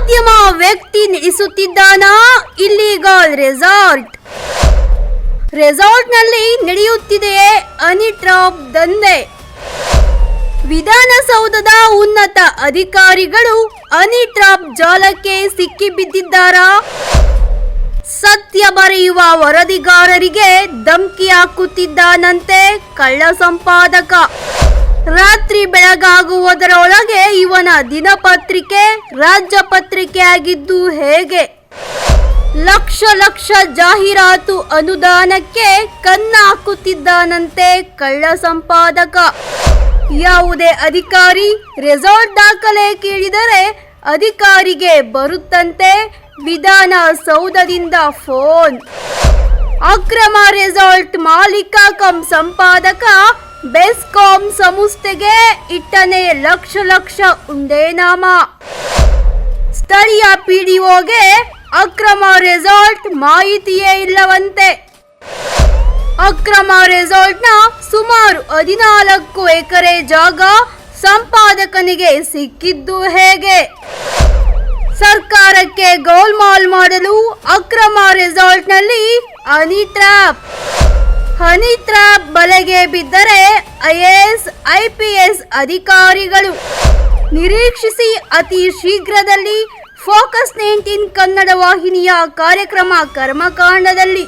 ಮಧ್ಯಮ ವ್ಯಕ್ತಿ ನಡೆಸುತ್ತಿದ್ದಾನ ಇಲ್ಲಿಗಲ್ ರೆಸಾರ್ಟ್ನಲ್ಲಿ ನಡೆಯುತ್ತಿದೆಯೇ ಹನಿ ಟ್ರಾಪ್ ದಂಧೆ. ವಿಧಾನಸೌಧದ ಉನ್ನತ ಅಧಿಕಾರಿಗಳು ಹನಿ ಟ್ರಾಪ್ ಜಾಲಕ್ಕೆ ಸಿಕ್ಕಿಬಿದ್ದಿದ್ದಾರಾ? ಸತ್ಯ ಬರೆಯುವ ವರದಿಗಾರರಿಗೆ ಧಮಕಿ ಹಾಕುತ್ತಿದ್ದಾನಂತೆ ಕಳ್ಳ ಸಂಪಾದಕ. ರಾತ್ರಿ ಬೆಳಗಾಗುವುದರೊಳಗೆ ಇವನ ದಿನಪತ್ರಿಕೆ ರಾಜ್ಯ ಪತ್ರಿಕೆ ಆಗಿದ್ದು ಹೇಗೆ? ಲಕ್ಷ ಲಕ್ಷ ಜಾಹೀರಾತು ಅನುದಾನಕ್ಕೆ ಕನ್ನ ಹಾಕುತ್ತಿದ್ದಾನಂತೆ ಕಳ್ಳ ಸಂಪಾದಕ. ಯಾವುದೇ ಅಧಿಕಾರಿ ರೆಸಾರ್ಟ್ ದಾಖಲೆ ಕೇಳಿದರೆ ಅಧಿಕಾರಿಗೆ ಬರುತ್ತಂತೆ ವಿಧಾನಸೌಧದಿಂದ ಫೋನ್. ಅಕ್ರಮ ರೆಸಾರ್ಟ್ ಮಾಲೀಕ ಕಂ ಸಂಪಾದಕ ಬೆಸ್ಕಾಂ ಸಂಸ್ಥೆಗೆ ಇಟ್ಟನೆ ಲಕ್ಷ ಲಕ್ಷ ಉಂಡೆನಾಮ. ಸ್ಥಳೀಯ ಪಿಡಿಒಗೆ ಅಕ್ರಮ ರೆಸಾರ್ಟ್ ಮಾಹಿತಿಯೇ ಇಲ್ಲವಂತೆ. ಅಕ್ರಮ ರೆಸಾರ್ಟ್ನ ಸುಮಾರು 14 ಎಕರೆ ಜಾಗ ಸಂಪಾದಕನಿಗೆ ಸಿಕ್ಕಿದ್ದು ಹೇಗೆ? ಸರ್ಕಾರಕ್ಕೆ ಗೋಲ್ಮಾಲ್ ಮಾಡಲು ಅಕ್ರಮ ರೆಸಾರ್ಟ್ನಲ್ಲಿ ಹನಿ ಟ್ರ್ಯಾಪ್ ಬಲೆಗೆ ಬಿದ್ದರೆ IAS IPS ಅಧಿಕಾರಿಗಳು. ನಿರೀಕ್ಷಿಸಿ ಅತಿ ಶೀಘ್ರದಲ್ಲಿ ಫೋಕಸ್ 19 ಕನ್ನಡ ವಾಹಿನಿಯ ಕಾರ್ಯಕ್ರಮ ಕರ್ಮಕಾಂಡದಲ್ಲಿ.